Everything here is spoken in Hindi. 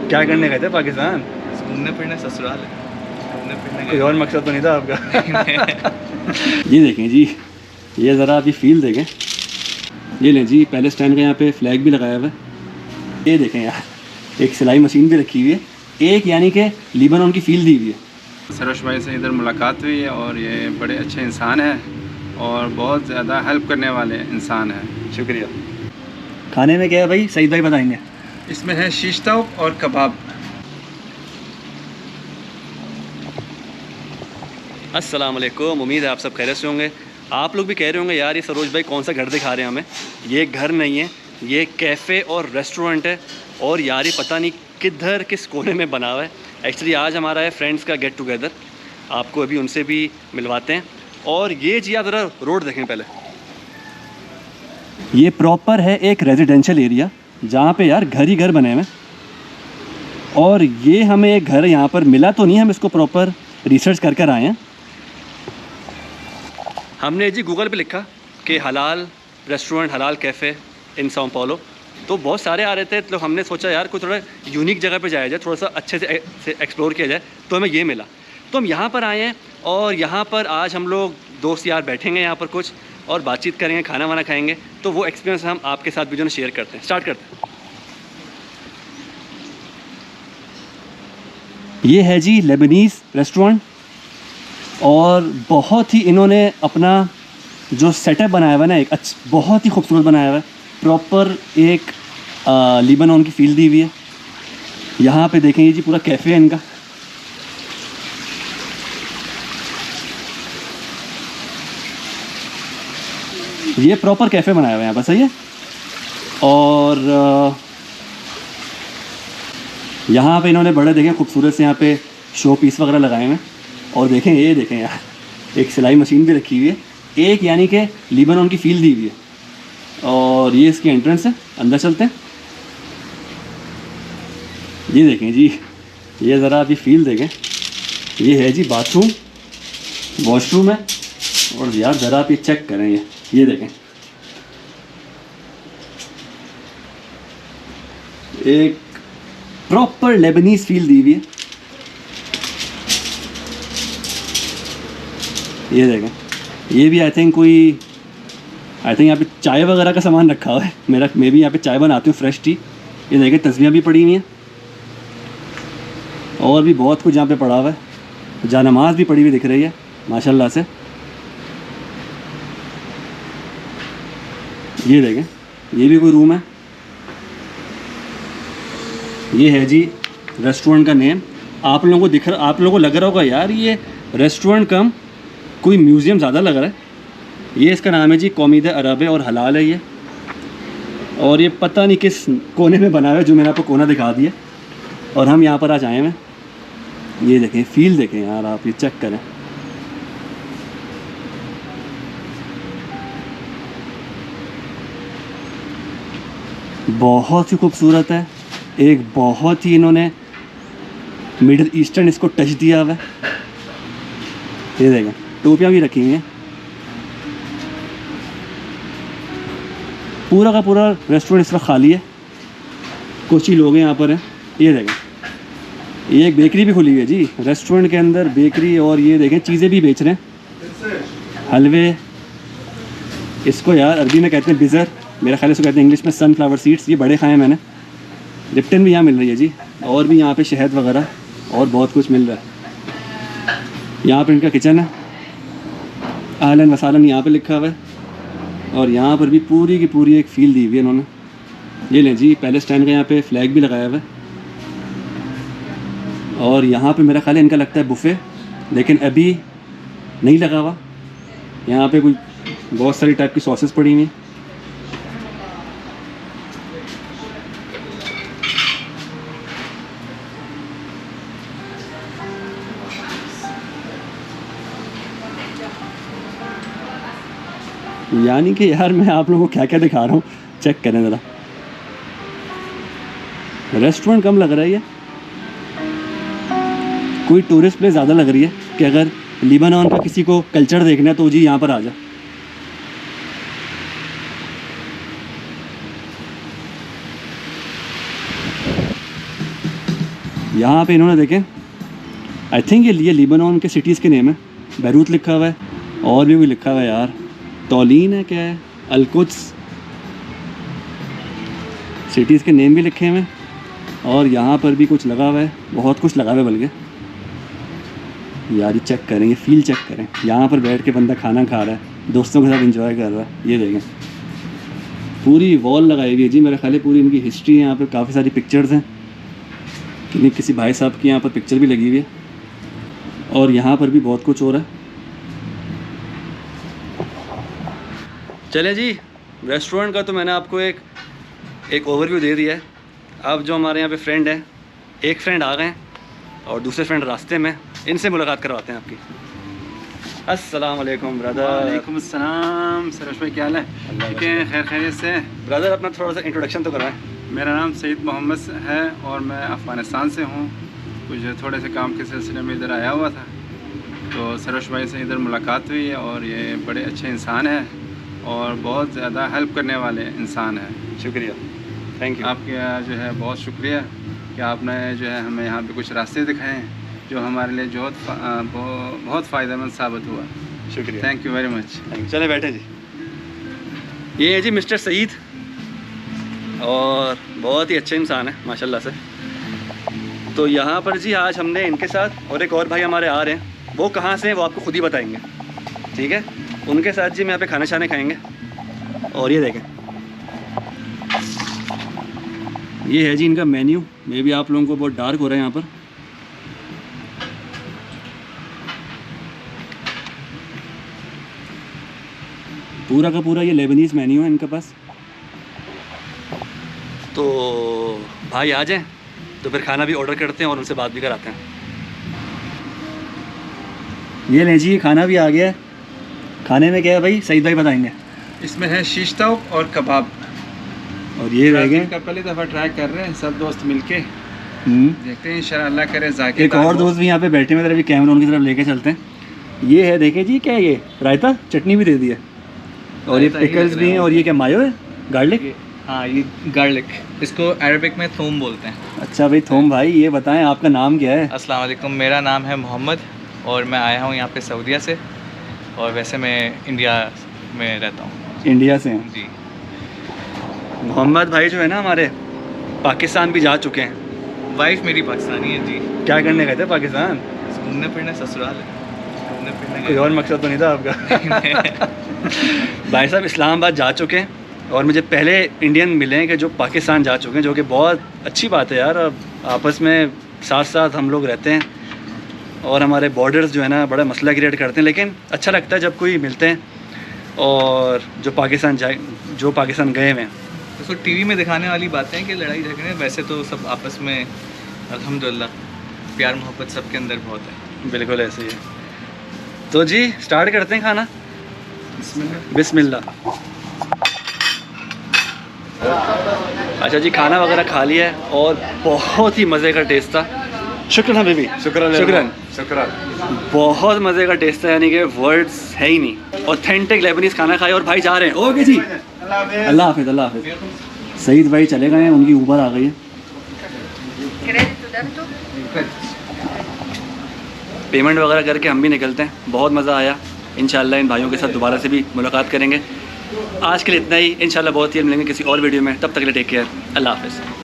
क्या करने गए थे पाकिस्तान? घूमने फिरने, ससुराल है, घूमने फिरने कोई गए। और मकसद तो नहीं था आपका? ये देखें जी, ये ज़रा आप ये फील देखें। ये लें जी, पैलेस्टाइन का यहाँ पे फ्लैग भी लगाया हुआ है। ये देखें यार, एक सिलाई मशीन भी रखी हुई है, एक यानी कि लीबानोन की फील दी हुई है। सरोज भाई से इधर मुलाकात हुई है और ये बड़े अच्छे इंसान हैं और बहुत ज़्यादा हेल्प करने वाले इंसान हैं। शुक्रिया। खाने में क्या है भाई, सईद भाई बताएंगे। इसमें है शीश ताव और कबाब। अस्सलाम वालेकुम, उम्मीद है आप सब खैरियत से होंगे। आप लोग भी कह रहे होंगे यार ये सरोज भाई कौन सा घर दिखा रहे हैं हमें। ये घर नहीं है, ये कैफ़े और रेस्टोरेंट है। और यार ये पता नहीं किधर किस कोने में बना हुआ है। एक्चुअली आज हमारा है फ्रेंड्स का गेट टुगेदर, आपको अभी उनसे भी मिलवाते हैं। और ये जी आप ज़रा रोड देखें पहले, ये प्रॉपर है एक रेजिडेंशियल एरिया जहाँ पे यार घर ही घर बने हुए हैं। और ये हमें एक घर यहाँ पर मिला तो नहीं, हम इसको प्रॉपर रिसर्च कर कर आए हैं। हमने जी गूगल पे लिखा कि हलाल रेस्टोरेंट, हलाल कैफ़े इन साओ पाउलो, तो बहुत सारे आ रहे थे। तो हमने सोचा यार कोई थोड़ा यूनिक जगह पे जाया जाए, थोड़ा सा अच्छे से एक्सप्लोर किया जाए। तो हमें ये मिला, तो हम यहाँ पर आए हैं। और यहाँ पर आज हम लोग दोस्त यार बैठेंगे यहाँ पर कुछ और बातचीत करेंगे, खाना वाना खाएंगे। तो वो एक्सपीरियंस हम आपके साथ भी जो है शेयर करते हैं। स्टार्ट करते हैं। ये है जी लेबनीज़ रेस्टोरेंट, और बहुत ही इन्होंने अपना जो सेटअप बनाया हुआ है ना, एक बहुत ही खूबसूरत बनाया हुआ है। प्रॉपर एक लीबानोन की फील दी हुई है। यहाँ पे देखेंगे जी पूरा कैफ़े है इनका। ये प्रॉपर कैफ़े बनाया हुआ है यहाँ पर, सही है। और यहाँ पे इन्होंने बड़े देखें खूबसूरत से यहाँ पे शो पीस वगैरह लगाए हुए हैं। और देखें, ये देखें यार, एक सिलाई मशीन भी रखी हुई है, एक यानी कि लीबानोन की फील दी हुई है। और ये इसकी एंट्रेंस है, अंदर चलते हैं। ये देखें जी, ये ज़रा आप ये फील देखें। ये है जी बाथरूम, वॉशरूम है। और यार ज़रा आप ये चेक करें, ये देखें, एक प्रॉपर लेबनीज़ फील दी हुई है। ये देखें, ये भी आई थिंक यहाँ पे चाय वगैरह का सामान रखा हुआ है। मैं भी यहाँ पे चाय बनाती हूँ, फ्रेश टी। ये देखें, तस्वीरें भी पड़ी हुई हैं और भी बहुत कुछ यहाँ पे पड़ा हुआ है। जानमाज़ भी पड़ी हुई दिख रही है माशाल्लाह से। ये देखें, ये भी कोई रूम है। ये है जी रेस्टोरेंट का नेम। आप लोगों को लग रहा होगा यार ये रेस्टोरेंट कम कोई म्यूज़ियम ज़्यादा लग रहा है। ये इसका नाम है जी कौमीद अरब और हलाल है ये। और ये पता नहीं किस कोने में बना हुआ है, जो मैंने आपको कोना दिखा दिया। और हम यहाँ पर आज आए हैं। ये देखें, फील देखें यार, आप ये चेक करें। बहुत ही खूबसूरत है। एक बहुत ही इन्होंने मिडिल ईस्टर्न इसको टच दिया हुआ है। ये देखें, टोपियाँ भी रखी हुई हैं। पूरा का पूरा रेस्टोरेंट इस वक्त खाली है, कुछ ही लोग हैं यहाँ पर हैं। ये देखें, ये एक बेकरी भी खुली हुई है जी रेस्टोरेंट के अंदर, बेकरी। और ये देखें चीज़ें भी बेच रहे हैं, हलवे। इसको यार अरबी में कहते हैं बिज़र, मेरा ख्याल इसको कहते हैं इंग्लिश में सनफ्लावर सीड्स। ये बड़े खाए हैं मैंने। लिप्टन भी यहाँ मिल रही है जी, और भी यहाँ पे शहद वगैरह और बहुत कुछ मिल रहा है। यहाँ पर इनका किचन है, आहलन वसालन यहाँ पे लिखा हुआ है। और यहाँ पर भी पूरी की पूरी एक फील दी हुई है इन्होंने। ये लें जी, पैलेस्टाइन का यहाँ पे फ्लैग भी लगाया हुआ है। और यहाँ पे मेरा ख्याल है इनका लगता है बुफ़े, लेकिन अभी नहीं लगा हुआ। यहाँ पे कोई बहुत सारी टाइप की सॉसेस पड़ी हुई हैं। यानी कि यार मैं आप लोगों को क्या क्या दिखा रहा हूँ, चेक करें ज़रा। रेस्टोरेंट कम लग रहा है, ये कोई टूरिस्ट प्लेस ज़्यादा लग रही है कि अगर लीबानोन का किसी को कल्चर देखना है तो जी यहाँ पर आ जाए। यहाँ पे इन्होंने देखें, आई थिंक ये लिबानन के सिटीज़ के नेम है। बैरूत लिखा हुआ है और भी कोई लिखा हुआ है यार, तौलीन है क्या है, अलकुद्स, सिटीज़ के नेम भी लिखे हुए हैं। और यहाँ पर भी कुछ लगा हुआ है, बहुत कुछ लगा हुआ है बल्कि। यार ये चेक करें, ये फील चेक करें। यहाँ पर बैठ के बंदा खाना खा रहा है, दोस्तों के साथ एंजॉय कर रहा है। ये देखें, पूरी वॉल लगाई हुई है जी, मेरा ख्याल है पूरी इनकी हिस्ट्री है। यहाँ पे काफ़ी सारी पिक्चर्स हैं, किसी भाई साहब की यहाँ पर पिक्चर भी लगी हुई है। और यहाँ पर भी बहुत कुछ हो रहा है। चले जी, रेस्टोरेंट का तो मैंने आपको एक ओवरव्यू दे दिया है। अब जो हमारे यहाँ पे फ्रेंड है, एक फ्रेंड आ गए हैं और दूसरे फ्रेंड रास्ते में, इनसे मुलाकात करवाते हैं आपकी। अस्सलाम वालेकुम ब्रदर। वालेकुम अस्सलाम। सरोज भाई क्या हाल है? ठीक है, खैर खैरियत से। ब्रदर अपना थोड़ा सा इंट्रोडक्शन तो करवाएं। मेरा नाम सईद मोहम्मद है और मैं अफ़गानिस्तान से हूँ। कुछ थोड़े से काम के सिलसिले में इधर आया हुआ था, तो सरोज भाई से इधर मुलाकात हुई और ये बड़े अच्छे इंसान हैं और बहुत ज़्यादा हेल्प करने वाले इंसान हैं। शुक्रिया, थैंक यू। आपका जो है बहुत शुक्रिया कि आपने जो है हमें यहाँ पे कुछ रास्ते दिखाए हैं जो हमारे लिए बहुत फ़ायदेमंद साबित हुआ। शुक्रिया, थैंक यू वेरी मच। चले बैठे जी। ये है जी मिस्टर सईद, और बहुत ही अच्छे इंसान है माशाल्लाह से। तो यहाँ पर जी आज हमने इनके साथ और एक और भाई हमारे आ रहे हैं, वो कहाँ से हैं वो आपको खुद ही बताएंगे, ठीक है। उनके साथ जी मैं यहाँ पे खाना शाने खाएंगे। और ये देखें, ये है जी इनका मेन्यू। मे भी आप लोगों को बहुत डार्क हो रहा है यहाँ पर। पूरा का पूरा ये लेबनीज़ मेन्यू है इनके पास। तो भाई आ जाएं तो फिर खाना भी ऑर्डर करते हैं और उनसे बात भी कराते हैं। ये लें जी, खाना भी आ गया है। खाने में क्या है भाई, सईद भाई बताएंगे। इसमें है शीश ताव और कबाब। और ये रह गए, का पहली दफ़ा ट्राई कर रहे हैं सब दोस्त मिलके। हम्म। देखते हैं इंशाअल्लाह करे जाके। एक और दोस्त भी यहाँ पे बैठे हुए, अभी कैमरा उनकी तरफ लेके चलते हैं। ये है, देखे जी क्या है, ये रायता चटनी भी दे दी है और ये पिकल्स भी हैं। और ये क्या मायो है, गार्लिक? हाँ, ये गार्लिक, इसको अरबिक में थूम बोलते हैं। अच्छा भाई थोम भाई, ये बताएं आपका नाम क्या है? अस्सलाम वालेकुम, मेरा नाम है मोहम्मद और मैं आया हूँ यहाँ पे सऊदीया से, और वैसे मैं इंडिया में रहता हूँ। इंडिया से हैं जी। मोहम्मद भाई जो है ना हमारे, पाकिस्तान भी जा चुके हैं। वाइफ मेरी पाकिस्तानी है जी। क्या करने गए थे पाकिस्तान? घूमने फिरने, ससुराल है, घूमने फिरने कोई और मकसद तो नहीं था आपका? भाई साहब इस्लामाबाद जा चुके हैं और मुझे पहले इंडियन मिले हैं कि जो पाकिस्तान जा चुके हैं, जो कि बहुत अच्छी बात है यार। अब आपस में साथ साथ हम लोग रहते हैं और हमारे बॉर्डर्स जो है ना बड़ा मसला क्रिएट करते हैं, लेकिन अच्छा लगता है जब कोई मिलते हैं और जो पाकिस्तान गए हुए हैं। तो टीवी में दिखाने वाली बातें हैं कि लड़ाई झगड़े, वैसे तो सब आपस में अल्हम्दुलिल्लाह प्यार मोहब्बत सबके अंदर बहुत है। बिल्कुल ऐसे ही है। तो जी स्टार्ट करते हैं खाना। बिस्मिल्लाह। अच्छा जी, खाना वगैरह खा लिया है और बहुत ही मज़े का टेस्ट था। शुक्रिया बेबी, शुक्रिया। बहुत मज़े का टेस्ट था, यानी कि वर्ड्स है ही नहीं। ऑथेंटिक लेबनीज़ खाना खाए और भाई जा रहे हैं। ओके जी, अल्लाह हाफिज़, अल्लाह हाफिज़। सईद भाई चले गए हैं, उनकी ऊबर आ गई है। पेमेंट वगैरह करके हम भी निकलते हैं। बहुत मज़ा आया। इंशाल्लाह इन भाइयों के साथ दोबारा से भी मुलाकात करेंगे। आज के लिए इतना ही। इंशाल्लाह बहुत ही मिलेंगे किसी और वीडियो में। तब तक के लिए टेक केयर, अल्लाह हाफिज़।